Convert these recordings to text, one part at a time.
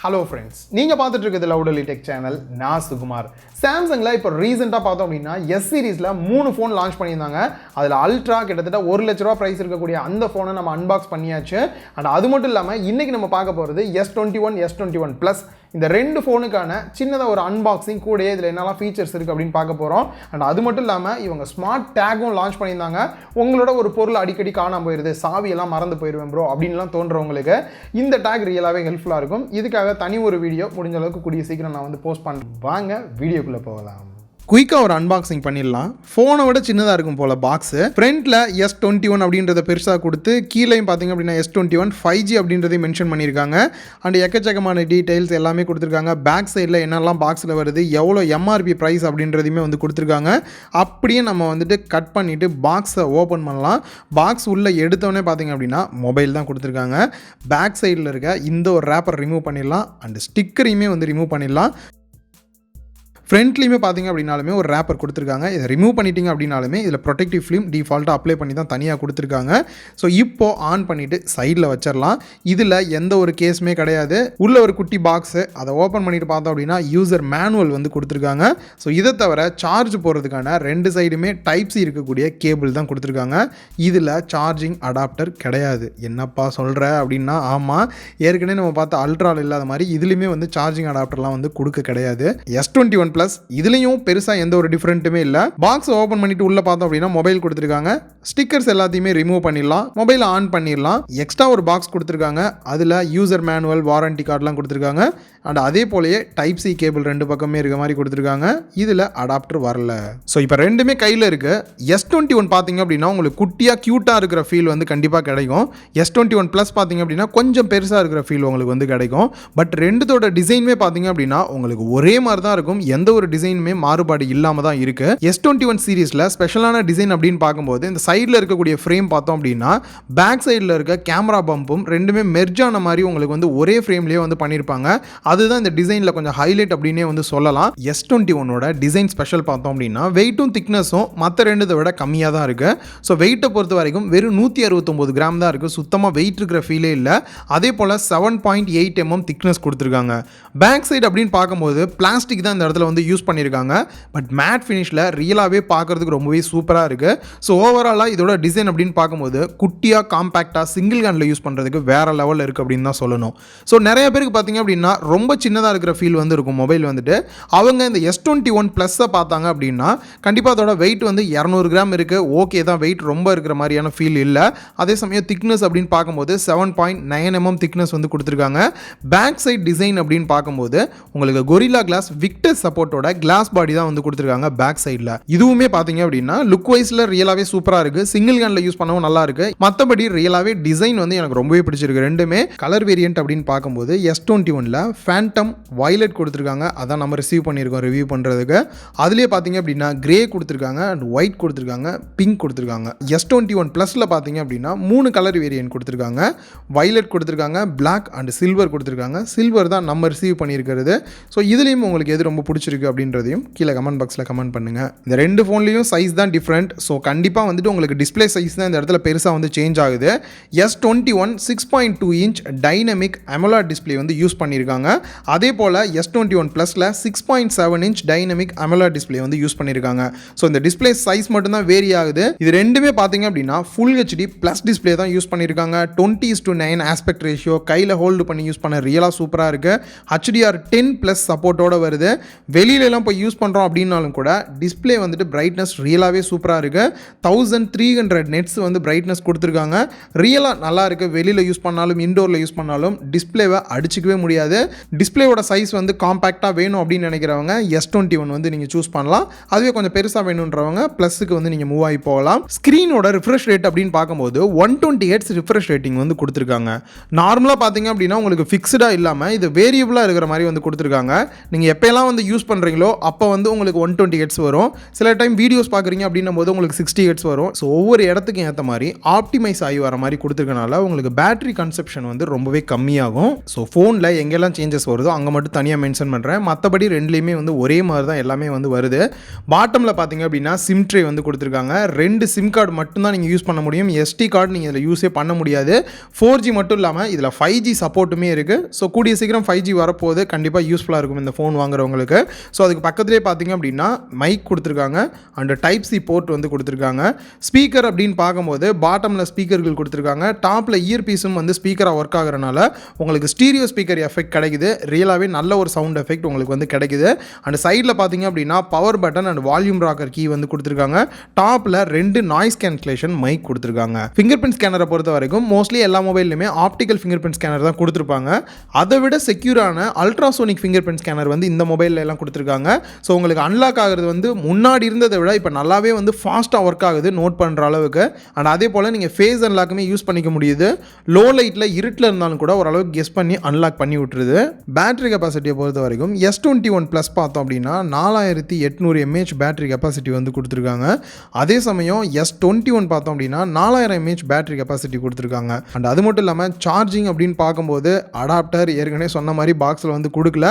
Hello friends, நீங்கள் பார்த்துட்டு இருக்கிறது லவுடலி டெக் சேனல். நான் சுகுமார். சாம்சங்கில் இப்போ ரீசெண்டாக பார்த்தோம் அப்படின்னா எஸ் சீரீஸில் 3 ஃபோன் லான்ச் பண்ணியிருந்தாங்க. அதில் அல்ட்ரா கிட்டத்தட்ட ₹1,00,000 ப்ரைஸ் இருக்கக்கூடிய அந்த ஃபோனை நம்ம அன்பாக்ஸ் பண்ணியாச்சு. அண்ட் அது மட்டும் இல்லாமல் இன்றைக்கி நம்ம பார்க்க போகிறது S21 S21 ப்ளஸ். இந்த 2 ஃபோனுக்கான சின்னதாக ஒரு அன்பாக்சிங் கூடயே இதில் என்னெல்லாம் ஃபீச்சர்ஸ் இருக்குது அப்படின்னு பார்க்க போகிறோம். அண்ட் அது மட்டும் இல்லாமல் இவங்க ஸ்மார்ட் டேகும் லான்ச் பண்ணியிருந்தாங்க. உங்களோட ஒரு பொருள் அடிக்கடி காணாமல் போயிடுது, சாவியெல்லாம் மறந்து போயிடுவேன் ப்ரோ அப்படின்லாம் தோன்றவங்களுக்கு இந்த டேக் ரியலாகவே ஹெல்ப்ஃபுல்லாக இருக்கும். இதுக்காக தனி ஒரு வீடியோ முடிஞ்ச அளவுக்கு கூடிய சீக்கிரம் நான் போஸ்ட் பண்ணுறேன். வாங்க வீடியோக்குள்ளே போகலாம். குயிக்காக ஒரு அன்பாக்சிங் பண்ணிடலாம். ஃபோனை விட சின்னதாக இருக்கும் போல் பாக்ஸு. ஃப்ரண்ட்டில் S21 அப்படின்றத பெருசாக கொடுத்து கீழேயும் பார்த்தீங்க அப்படின்னா S21 5G அப்படின்றதையும் மென்ஷன் பண்ணியிருக்காங்க. அண்ட் எக்கச்சக்கமான டீட்டெயில்ஸ் எல்லாமே கொடுத்துருக்காங்க. பேக் சைடில் என்னெல்லாம் பாக்ஸில் வருது, எவ்வளோ MRP ப்ரைஸ் அப்படின்றதையுமே கொடுத்துருக்காங்க. அப்படியே நம்ம கட் பண்ணிவிட்டு பாக்ஸை ஓப்பன் பண்ணலாம். பாக்ஸ் உள்ளே எடுத்தோடனே பார்த்தீங்க அப்படின்னா மொபைல் தான் கொடுத்துருக்காங்க. பேக் சைடில் இருக்க இந்த ஒரு ரேப்பர் ரிமூவ் பண்ணிடலாம். அண்ட் ஸ்டிக்கரையுமே ரிமூவ் பண்ணிடலாம். ஃப்ரண்ட்லேயுமே பார்த்தீங்க அப்படின்னாலுமே ஒரு ரேப்பர் கொடுத்துருக்காங்க. இதை ரிமூவ் பண்ணிட்டீங்க அப்படின்னாலுமே இதில் ப்ரொடெக்டிவ் ஃபிலிம் டிஃபால்ட்டாக அப்ளை பண்ணி தான் தனியாக கொடுத்துருக்காங்க. ஸோ இப்போது ஆன் பண்ணிவிட்டு சைடில் வச்சிடலாம். இதில் எந்த ஒரு கேஸுமே கிடையாது. உள்ள ஒரு குட்டி பாக்ஸு, அதை ஓப்பன் பண்ணிட்டு பார்த்தோம் அப்படின்னா யூசர் மேனுவல் கொடுத்துருக்காங்க. ஸோ இதை தவிர சார்ஜ் போடுறதுக்கான 2 சைடுமே டைப் சி இருக்கக்கூடிய கேபிள் தான் கொடுத்துருக்காங்க. இதில் சார்ஜிங் அடாப்டர் கிடையாது. என்னப்பா சொல்கிற அப்படின்னா, ஆமாம், ஏற்கனவே நம்ம பார்த்த அல்ட்ராவில் இல்லாத மாதிரி இதுலேயுமே சார்ஜிங் அடாப்டர்லாம் கொடுக்க கிடையாது. S21 ப்ளஸ் இதுலேயும் பெருசாக எந்த ஒரு டிஃப்ரெண்ட்டுமே இல்லை. பாக்ஸ் ஓப்பன் பண்ணிட்டு உள்ளே பார்த்தோம் அப்படின்னா மொபைல் கொடுத்துருக்காங்க. ஸ்டிக்கர்ஸ் எல்லாத்தையுமே ரிமூவ் பண்ணிடலாம். மொபைலை ஆன் பண்ணிடலாம். எக்ஸ்ட்ரா ஒரு பாக்ஸ் கொடுத்துருக்காங்க. அதில் யூசர் மேனுவல், வாரண்டி கார்டெலாம் கொடுத்துருக்காங்க. அண்ட் அதே போலயே டைப் சி கேபிள் 2 பக்கமே இருக்க மாதிரி கொடுத்துருக்காங்க. இதில் அடாப்டர் வரல. ஸோ இப்போ ரெண்டுமே கையில் இருக்குது. S21 பார்த்தீங்க அப்படின்னா உங்களுக்கு குட்டியாக க்யூட்டாக இருக்கிற ஃபீல் கண்டிப்பாக கிடைக்கும். S21 ப்ளஸ் பார்த்தீங்க அப்படின்னா கொஞ்சம் பெருசாக இருக்கிற ஃபீல் உங்களுக்கு கிடைக்கும். பட் ரெண்டுத்தோட டிசைனுமே பார்த்தீங்க அப்படின்னா உங்களுக்கு ஒரே மாதிரி தான் இருக்கும். எந்த ஒரு டிசைனுமே மாறுபாடு இல்லாமல் தான் இருக்குது. S21 சீரீஸில் ஸ்பெஷலான டிசைன் அப்படின்னு பார்க்கும்போது இந்த சைடில் இருக்கக்கூடிய ஃப்ரேம் பார்த்தோம் அப்படின்னா பேக் சைடில் இருக்க கேமரா பம்பும் ரெண்டுமே மெர்ஜ் ஆன மாதிரி உங்களுக்கு ஒரே ஃப்ரேம்லேயே பண்ணியிருப்பாங்க. அதுதான் இந்த டிசைனில் கொஞ்சம் ஹைலைட் அப்படின்னே சொல்லலாம். S21ஓட டிசைன் ஸ்பெஷல் பார்த்தோம் அப்படின்னா வெயிட்டும் திக்னஸும் மற்ற ரெண்டுதை விட கம்மியாக தான் இருக்குது. ஸோ வெயிட்டை பொறுத்த வரைக்கும் வெறும் 169 கிராம் தான் இருக்குது. சுத்தமாக வெயிட் இருக்கிற ஃபீலே இல்லை. அதே போல் 7.8 mm திக்னஸ் கொடுத்துருக்காங்க. பேக் சைடு அப்படின்னு பார்க்கும்போது பிளாஸ்டிக் தான் இந்த இடத்துல யூஸ் பண்ணியிருக்காங்க. பட் மேட் ஃபினிஷில் ரியலாகவே பார்க்குறதுக்கு ரொம்பவே சூப்பராக இருக்குது. ஸோ ஓவராலாக இதோட டிசைன் அப்படின்னு பார்க்கும்போது குட்டியாக காம்பேக்டாக சிங்கிள் ஹேண்டில் யூஸ் பண்ணுறதுக்கு வேறு லெவலில் இருக்குது அப்படின்னு தான் சொல்லணும். ஸோ நிறைய பேருக்கு பார்த்தீங்க அப்படின்னா ரொம்ப சின்னதாக இருக்கிற ஃபீல் இருக்கும் மொபைல் அவங்க இந்த S21 ப்ளஸ்ஸை பார்த்தாங்க அப்படின்னா கண்டிப்பாக அதோட வெயிட் 200 கிராம் இருக்குது. ஓகே தான், வெயிட் ரொம்ப இருக்கிற மாதிரியான ஃபீல் இல்லை. அதே சமயம் திக்னஸ் அப்படின்னு பார்க்கும்போது 7.9 mm திக்னஸ் கொடுத்துருக்காங்க. பேக் சைட் டிசைன் அப்படின்னு பார்க்கும்போது உங்களுக்கு கொரில்லா கிளாஸ் விக்டர் சப்போர்ட்டோட கிளாஸ் பாடி தான் கொடுத்துருக்காங்க பேக் சைடில். இதுவுமே பார்த்தீங்க அப்படின்னா லுக் வைஸில் ரியலாகவே சூப்பராக இருக்குது. சிங்கிள் ஹேண்டில் யூஸ் பண்ணவும் நல்லா இருக்குது. மற்றபடி ரியலாகவே டிசைன் எனக்கு ரொம்பவே பிடிச்சிருக்கு. ரெண்டுமே கலர் வேரியன்ட் அப்படின்னு பார்க்கும்போது S21ல் ஃபேண்டம் வயலட் கொடுத்துருக்காங்க. அதான் நம்ம ரிசீவ் பண்ணியிருக்கோம் ரிவ்யூ பண்ணுறதுக்கு. அதுலேயே பார்த்தீங்க அப்படின்னா கிரே கொடுத்துருக்காங்க, அண்ட் ஒயிட் கொடுத்துருக்காங்க, பிங்க் கொடுத்துருக்காங்க. S21 ப்ளஸில் பார்த்தீங்க அப்படின்னா 3 கலர் வேரியன்ட் கொடுத்துருக்காங்க. வயலட் கொடுத்துருக்காங்க, பிளாக் அண்ட் சில்வர் கொடுத்துருக்காங்க. சில்வர் தான் நம்ம ரிசீவ் பண்ணியிருக்கிறது. ஸோ இதுலேயும் உங்களுக்கு எது ரொம்ப பிடிச்சிருக்கு அப்படின்றதையும் கீழே கமெண்ட் பாக்ஸில் கமெண்ட் பண்ணுங்கள். இந்த 2 ஃபோன்லேயும் சைஸ் தான் டிஃப்ரெண்ட். ஸோ கண்டிப்பாக உங்களுக்கு டிஸ்பிளே சைஸ் தான் இந்த இடத்துல பெருசாக சேஞ்ச் ஆகுது. S21 6.2 inch dynamic AMOLED display use பண்ணியிருக்காங்க. அதே போல் S21 ப்ளஸில் 6.7 inch dynamic AMOLED display use பண்ணியிருக்காங்க. ஸோ இந்த டிஸ்பிளே சைஸ் மட்டும்தான் வேரி ஆகுது. இது ரெண்டுமே பார்த்தீங்க அப்படின்னா ஃபுல் HD ப்ளஸ் டிஸ்பிளே தான் யூஸ் பண்ணியிருக்காங்க. 20:9 ஆஸ்பெக்ட் ரேஷியோ, கையில் ஹோல்டு பண்ணி யூஸ் பண்ண ரியலாக சூப்பராக இருக்குது. HDR10+ சப்போர்ட்டோட வருது. வெளியிலலாம் போய் யூஸ் பண்ணுறோம் அப்படின்னாலும் கூட டிஸ்பிளே பிரைட்னஸ் ரியலாகவே சூப்பராக இருக்குது. 1300 நெட்ஸ் பிரைட்னஸ் கொடுத்துருக்காங்க. ரியலாக நல்லா இருக்குது. வெளியில் யூஸ் பண்ணாலும் இன்டோரில் யூஸ் பண்ணாலும் டிஸ்பிளேவை அடிச்சிக்கவே முடியாது. டிஸ்பிளேவோட சைஸ் காம்பேக்டாக வேணும் அப்படின்னு நினைக்கிறவங்க S21 நீங்கள் சூஸ் பண்ணலாம். அதுவே கொஞ்சம் பெருசாக வேணுன்றவங்க ப்ளஸுக்கு நீங்கள் மூவ் ஆகி போகலாம். ஸ்க்ரீனோட ரிஃப்ரெஷ் ரேட் அப்படின்னு பார்க்கும்போது 120 Hz ரிஃப்ரெஷ் ரேட்டிங் கொடுத்துருக்காங்க. நார்மலாக பார்த்தீங்க அப்படின்னா உங்களுக்கு ஃபிக்ஸ்டாக இல்லாமல் இது வேரியபிளாக இருக்கிற மாதிரி கொடுத்துருக்காங்க. நீங்கள் எப்போல்லாம் யூஸ் பண்ணுறீங்களோ அப்போ உங்களுக்கு 120 Hz வரும். சில டைம் வீடியோஸ் பார்க்குறீங்க அப்படின்னும் போது உங்களுக்கு 60 Hz வரும். ஸோ ஒவ்வொரு இடத்துக்கும் ஏற்ற மாதிரி ஆப்டிமைஸ் ஆகி வர மாதிரி கொடுத்துருக்கனால உங்களுக்கு பேட்டரி கன்சப்ஷன் ரொம்பவே கம்மியாகும். ஸோ ஃபோனில் எங்கெல்லாம் சேஞ்ச் சேஞ்சஸ் வருதோ அங்கே மட்டும் தனியாக மென்ஷன் பண்ணுறேன். மற்றபடி ரெண்டுலேயுமே வந்து ஒரே மாதிரி தான் எல்லாமே வந்து வருது. பாட்டமில் பார்த்தீங்க அப்படின்னா சிம் ட்ரே வந்து கொடுத்துருக்காங்க. 2 சிம் கார்டு மட்டும்தான் நீங்கள் யூஸ் பண்ண முடியும். எஸ்டி கார்டு நீங்கள் இதில் யூஸே பண்ண முடியாது. 4G மட்டும் இல்லாமல் இதில் 5G சப்போர்ட்டுமே இருக்குது. ஸோ கூடிய சீக்கிரம் 5G வரப்போகுது. கண்டிப்பாக யூஸ்ஃபுல்லாக இருக்கும் இந்த ஃபோன் வாங்குறவங்களுக்கு. ஸோ அதுக்கு பக்கத்துலேயே பார்த்தீங்க அப்படின்னா மைக் கொடுத்துருக்காங்க அண்ட் டைப் சி போர்ட் வந்து கொடுத்துருக்காங்க. ஸ்பீக்கர் அப்படின்னு பார்க்கும்போது பாட்டமில் ஸ்பீக்கர்கள் கொடுத்துருக்காங்க. டாப்பில் இயர் பீஸும் வந்து ஸ்பீக்கராக ஒர்க் ஆகிறனால உங்களுக்கு ஸ்டீரியோ ஸ்பீக்கர் எஃபெக்ட் கிடைக்குது. ரியலாகவே நல்ல ஒரு சவுண்ட் எஃபெக்ட் உங்களுக்கு வந்து கிடைக்குது. அண்ட் சைடில் பார்த்தீங்க அப்படின்னா power button and volume rocker key வந்து கொடுத்துருக்காங்க. டாப்பில் 2 நாய்ஸ் கேன்சலேஷன் மைக் கொடுத்துருக்காங்க. ஃபிங்கர் பிரிண்ட் ஸ்கேனரை பொறுத்த வரைக்கும் மோஸ்ட்லி எல்லா மொபைல்லையுமே ஆப்டிக்கல் ஃபிங்கர் பிரிண்ட் ஸ்கேனர் தான் கொடுத்துருப்பாங்க. அதை விட செக்யூரான அல்ட்ராசோனிக் ஃபிங்கர் பிரிண்ட் ஸ்கேனர் வந்து இந்த மொபைலில் எல்லாம் கொடுத்துருக்காங்க. ஸோ உங்களுக்கு அன்லாக் ஆகிறது வந்து முன்னாடி இருந்ததை விட இப்போ நல்லாவே வந்து ஃபாஸ்ட்டாக ஒர்க் ஆகுது நோட் பண்ணுற அளவுக்கு. அண்ட் அதே போல் நீங்கள் ஃபேஸ் அன்லாக்குமே யூஸ் பண்ணிக்க முடியுது. லோ லைட்டில் இருட்டில் இருந்தாலும் கூட ஓரளவுக்கு கெஸ் பண்ணி அன்லாக் பண்ணி விட்டுருது. பேட்டரி கெப்பாசிட்டியை பொறுத்த வரைக்கும் S21 ப்ளஸ் பார்த்தோம் அப்படின்னா 4800 mAh பேட்டரி கெப்பாசிட்டி வந்து கொடுத்துருக்காங்க. அதே சமயம் S21 பார்த்தோம் அப்படின்னா 4000 mAh பேட்டரி கெப்பாசிட்டி கொடுத்துருக்காங்க. அண்ட் அது மட்டும் இல்லாமல் சார்ஜிங் அப்படின்னு பார்க்கும்போது அடாப்டர் ஏற்கனவே சொன்ன மாதிரி பாக்ஸில் வந்து கொடுக்கல.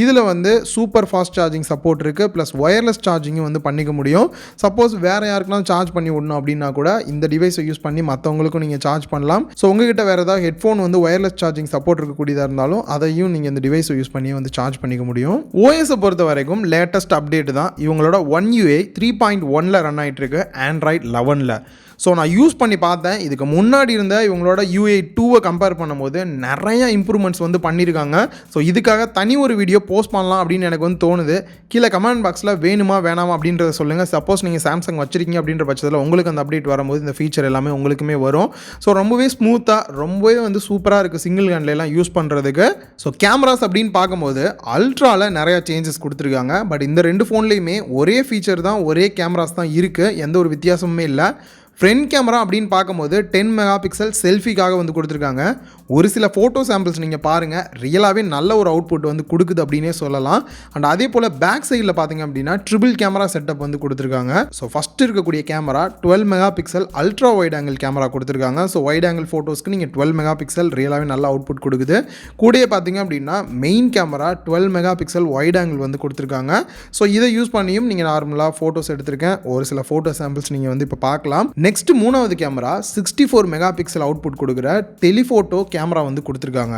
இதில் வந்து சூப்பர் ஃபாஸ்ட் சார்ஜிங் சப்போர்ட் இருக்குது. ப்ளஸ் ஒயர்லெஸ் சார்ஜிங்கும் வந்து பண்ணிக்க முடியும். சப்போஸ் வேறு யாருக்கெல்லாம் சார்ஜ் பண்ணி விடணும் அப்படின்னா கூட இந்த டிவைஸை யூஸ் பண்ணி மற்றவங்களுக்கும் நீங்கள் சார்ஜ் பண்ணலாம். ஸோ உங்ககிட்ட வேறு ஏதாவது ஹெட்ஃபோன் வந்து ஒயர்லெஸ் சார்ஜிங் சப்போர்ட் இருக்கக்கூடியதாக இருந்தாலும் அதையும் நீங்கள் இந்த டிவைஸை யூஸ் பண்ணி வந்து சார்ஜ் பண்ணிக்க முடியும். ஓஎஸை பொறுத்த வரைக்கும் லேட்டஸ்ட் அப்டேட் தான். இவங்களோட 1UI 3.1 ரன் ஆகிட்டு இருக்கு ஆண்ட்ராய்ட் 11. ஸோ நான் யூஸ் பண்ணி பார்த்தேன். இதுக்கு முன்னாடி இருந்த இவங்களோட UI 2 கம்பேர் பண்ணும்போது நிறைய இம்ப்ரூவ்மெண்ட்ஸ் வந்து பண்ணியிருக்காங்க. ஸோ இதுக்காக தனி ஒரு வீடியோ போஸ்ட் பண்ணலாம் அப்படின்னு எனக்கு வந்து தோணுது. கீழே கமெண்ட் பாக்ஸில் வேணுமா வேணாமா அப்படின்றத சொல்லுங்கள். சப்போஸ் நீங்கள் சாம்சங் வச்சிருக்கீங்க அப்படின்ற பட்சத்தில் உங்களுக்கு அந்த அப்டேட் வரும்போது இந்த ஃபீச்சர் எல்லாமே உங்களுக்குமே வரும். ஸோ ரொம்பவே ஸ்மூத்தாக ரொம்பவே வந்து சூப்பராக இருக்குது சிங்கிள் ஹேண்ட்லாம் யூஸ் பண்ணுறதுக்கு. ஸோ கேமராஸ் அப்படின்னு பார்க்கும்போது அல்ட்ராவில் நிறையா சேஞ்சஸ் கொடுத்துருக்காங்க. பட் இந்த 2 ஃபோன்லேயுமே ஒரே ஃபீச்சர் தான், ஒரே கேமராஸ் தான் இருக்குது. எந்த ஒரு வித்தியாசமுமே இல்லை. ஃப்ரண்ட் கேமரா அப்படின்னு பார்க்கும்போது 10 மெகா பிக்சல் செல்ஃபிக்காக வந்து கொடுத்துருக்காங்க. ஒரு சில ஃபோட்டோ சாம்பிள்ஸ் நீங்கள் பாருங்கள், ரியலாகவே நல்ல ஒரு அவுட்புட் வந்து கொடுக்குது அப்படின்னே சொல்லலாம். அண்ட் அதே போல் பேக் சைடில் பார்த்தீங்க அப்படின்னா ட்ரிபிள் கேமரா செட்டப் வந்து கொடுத்துருக்காங்க. ஸோ ஃபஸ்ட்டு இருக்கக்கூடிய camera 12 mega pixel ultra wide angle camera கொடுத்துருக்காங்க. ஸோ வைட் ஆங்கிள் ஃபோட்டோஸ்க்கு நீங்கள் 12 மெகா பிக்சல் ரியலாகவே நல்ல அவுட்புட் கொடுக்குது. கூடயே பார்த்தீங்க அப்படின்னா main camera 12 mega pixel wide angle வந்து கொடுத்துருக்காங்க. ஸோ இதை யூஸ் பண்ணியும் நீங்கள் நார்மலாக ஃபோட்டோஸ் எடுத்திருக்கேன். ஒரு சில ஃபோட்டோ சாம்பிள்ஸ் நீங்கள் வந்து இப்போ பார்க்கலாம். நெக்ஸ்ட் மூணாவது கேமரா 64 மெகா பிக்சல் அவுட்புட் கொடுக்குற டெலிஃபோட்டோ கேமரா வந்து கொடுத்துருக்காங்க.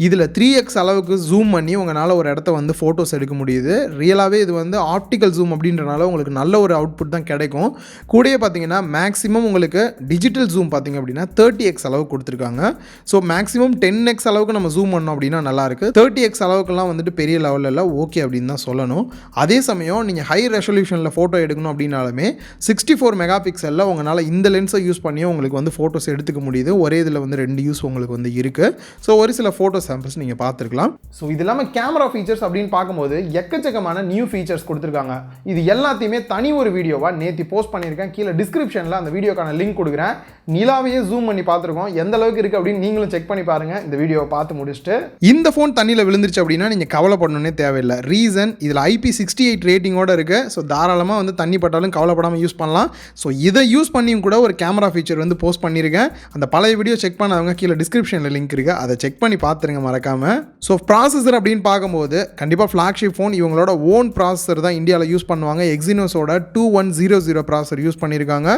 இதில் 3x அளவுக்கு ஜூம் பண்ணி உங்களால் ஒரு இடத்த வந்து ஃபோட்டோஸ் எடுக்க முடியுது. ரியலாகவே இது வந்து ஆப்டிக்கல் ஜூம் அப்படின்றனால உங்களுக்கு நல்ல ஒரு அவுட்புட் தான் கிடைக்கும். கூடயே பார்த்தீங்கன்னா மேக்ஸிமம் உங்களுக்கு டிஜிட்டல் ஜூம் பார்த்தீங்க அப்படின்னா 30x அளவுக்கு கொடுத்துருக்காங்க. ஸோ மேக்ஸிமம் 10x அளவுக்கு நம்ம ஜூம் பண்ணோம் அப்படின்னா நல்லாயிருக்கு. 30x அளவுக்குலாம் வந்துட்டு பெரிய லெவலில் ஓகே அப்படின்னு தான் சொல்லணும். அதே சமயம் நீங்கள் ஹை ரெசல்யூஷனில் ஃபோட்டோ எடுக்கணும் அப்படின்னாலுமே 64 மெகா பிக்சலில் உங்களால் இந்த லென்ஸை யூஸ் பண்ணி உங்களுக்கு வந்து ஃபோட்டோஸ் எடுத்துக்க முடியுது. ஒரே இதில் வந்து 2 யூஸ் உங்களுக்கு வந்து இருக்குது. ஸோ ஒரு சில ஃபோட்டோ சாம்பிள்ஸ் நீங்கள் பார்த்துருக்கலாம். ஸோ இது இல்லாமல் கேமரா ஃபீச்சர்ஸ் அப்படின்னு பார்க்கும்போது எக்கச்சக்கமான நியூ ஃபீச்சர்ஸ் கொடுத்துருக்காங்க. இது எல்லாத்தையுமே தனி ஒரு வீடியோவாக நேற்று போஸ்ட் பண்ணியிருக்கேன். கீழே டிஸ்கிரிப்ஷனில் அந்த வீடியோக்கான லிங்க் கொடுக்குறேன். நிலாவையே ஜூம் பண்ணி பார்த்துருக்கோம், எந்த அளவுக்கு இருக்குது அப்படின்னு நீங்களும் செக் பண்ணி பாருங்கள். இந்த வீடியோவை பார்த்து முடிச்சுட்டு இந்த ஃபோன் தண்ணியில் விழுந்துருச்சு அப்படின்னா நீங்கள் கவலைப்படணுன்னே தேவையில்லை. ரீசன் இதில் IP68 ரேட்டிங்கோடு இருக்குது. ஸோ தாராளமாக வந்து தண்ணி பட்டாலும் கவலைப்படாமல் யூஸ் பண்ணலாம். ஸோ இதை யூஸ் பண்ணியும் கூட ஒரு கேமரா ஃபீச்சர் வந்து போஸ்ட் பண்ணியிருக்கேன். அந்த பழைய வீடியோ செக் பண்ணாதவங்க கீழே டிஸ்கிரிப்ஷனில் லிங்க் இருக்குது, அதை செக் பண்ணி பார்த்துருங்க மறக்காமல். ஸோ ப்ராசஸர் அப்படின்னு பார்க்கும்போது கண்டிப்பாக ஃப்ளாக்ஷிப் ஃபோன் இவங்களோட ஓன் ப்ராசஸர் தான் இந்தியாவில் யூஸ் பண்ணுவாங்க. எக்ஸினோஸோட 2100 ப்ராசஸர் யூஸ் பண்ணியிருக்காங்க.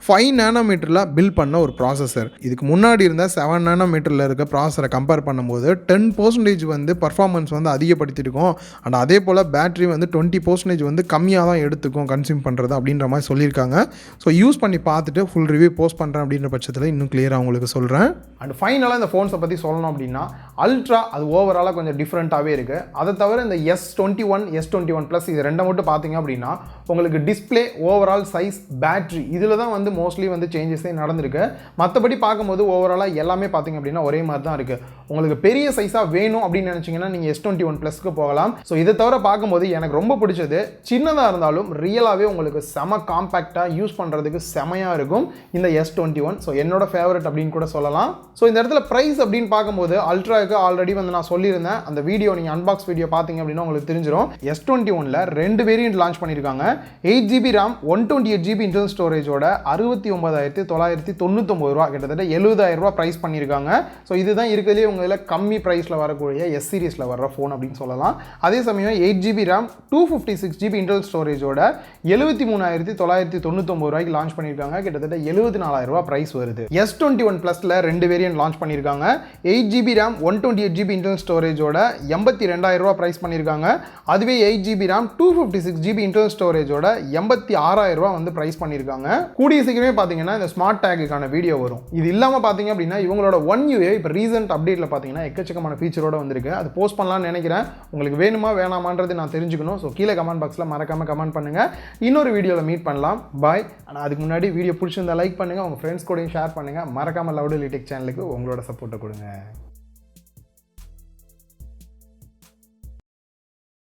5 நானோமீட்டரில் பில் பண்ண ஒரு ப்ராசஸர். இதுக்கு முன்னாடி இருந்த 7 நானோமீட்டரில் இருக்க ப்ராசஸரை கம்பேர் பண்ணும்போது 10% வந்து பர்ஃபார்மன்ஸ் வந்து அதிகப்படுத்தியிருக்கும். அண்ட் அதே போல் பேட்டரி வந்து 20% வந்து கம்மியாக தான் எடுத்துக்கும் கன்சியூம் பண்ணுறது அப்படின்ற மாதிரி சொல்லியிருக்காங்க. ஸோ யூஸ் பண்ணி பார்த்துட்டு ஃபுல் ரிவ்யூ போஸ்ட் பண்ணுறேன் அப்படின்ற பட்சத்தில் இன்னும் கிளியராக உங்களுக்கு சொல்கிறேன். அண்ட் ஃபைனலாக இந்த ஃபோன்ஸை பற்றி சொல்லணும் அப்படின்னா அல்ட்ரா அது ஓவராலாக கொஞ்சம் டிஃப்ரெண்ட்டாகவே இருக்குது. அதை தவிர இந்த S21 S21 ப்ளஸ் இது ரெண்டை மட்டும் பார்த்தீங்க அப்படின்னா உங்களுக்கு டிஸ்பிளே, ஓவரால் சைஸ், பேட்ரி இதில் தான் வந்து மோஸ்ட்லி வந்து சேஞ்சஸே நடந்திருக்கு. மற்றபடி பார்க்கும்போது ஓவராலாக எல்லாமே பார்த்தீங்க அப்படின்னா ஒரே மாதிரி தான் இருக்குது. உங்களுக்கு பெரிய சைஸாக வேணும் அப்படின்னு நினச்சிங்கன்னா நீங்கள் S21 ப்ளஸ்க்கு போகலாம். ஸோ இதை தவிர பார்க்கும்போது எனக்கு ரொம்ப பிடிச்சது சின்னதாக இருந்தாலும் ரியலாகவே உங்களுக்கு செம காம்பேக்டாக யூஸ் பண்ணுறதுக்கு செமையாக இருக்கும் இந்த S21. ஸோ என்னோட ஃபேவரட் அப்படின்னு கூட சொல்லலாம். ஸோ இந்த இடத்துல ப்ரைஸ் ப்ரைஸ் அப்படின்னு பார்க்கும்போது அல்ட்ராவுக்கு ஆல்ரெடி வந்து நான் சொல்லியிருந்தேன், அந்த வீடியோ நீங்கள் அன்பாக்ஸ் வீடியோ பார்த்தீங்க அப்படின்னா உங்களுக்கு தெரிஞ்சிடும். S21ல 2 வேரியன்ட் லான்ச் பண்ணியிருக்காங்க. 8GB RAM 128GB இன்டர்னல் ஸ்டோரேஜோட 69,999 ரூபா, கிட்டத்தட்ட 70,000 ரூபா ப்ரைஸ் பண்ணியிருக்காங்க. ஸோ இதுதான் இருக்கிறதுலே உங்களில் கம்மி ப்ரைஸில் வரக்கூடிய எஸ் சீரிஸில் வர்ற ஃபோன் அப்படின்னு சொல்லலாம். அதே சமயம் 8GB RAM 256GB இன்டர்னல் ஸ்டோரேஜோட 73,999 ரூபாய்க்கு லான்ச் பண்ணியிருக்காங்க. கிட்டத்தட்ட 74,000 ரூபா ப்ரைஸ் வருது. S21 Plusல 2 வேரியன்ட் லான்ச் பண்ணியிருக்காங்க. 8GB RAM 128GB இன்டர்னல் ஸ்டோரேஜோட 82,000 ரூபா ப்ரைஸ் பண்ணியிருக்காங்க. அதுவே 8GB RAM 256GB இன்டர்னல் ஸ்டோரேஜோட 86,000 ரூபா வந்து ப்ரைஸ் பண்ணியிருக்காங்க. கூடிய சீக்கிரமே பார்த்தீங்கன்னா இந்த ஸ்மார்ட் டேக்குக்கான வீடியோ வரும். இது இல்லாமல் பார்த்தீங்க அப்படின்னா இவங்களோட One UI இப்போ ரீசெண்ட் அப்டேட்டில் பார்த்தீங்கன்னா எக்கச்சக்கமான ஃபீச்சரோட வந்திருக்கு. அது போஸ்ட் பண்ணலாம்னு நினைக்கிறேன். உங்களுக்கு வேணுமா வேணாமான்றது நான் தெரிஞ்சுக்கணும். ஸோ கீழே கமெண்ட் பாக்ஸில் மறக்காமல் கமெண்ட் பண்ணுங்கள். இன்னொரு வீடியோவில் மீட் பண்ணலாம். பாய். ஆனால் அதுக்கு முன்னாடி வீடியோ பிடிச்சிருந்தா லைக் பண்ணுங்கள், உங்கள் ஃப்ரெண்ட்ஸ் கூடயும் ஷேர் பண்ணுங்கள். மறக்காமல் லவுட் எலி டெக் சேனலுக்கு உங்களோட சப்போர்ட்டை கொடுங்க.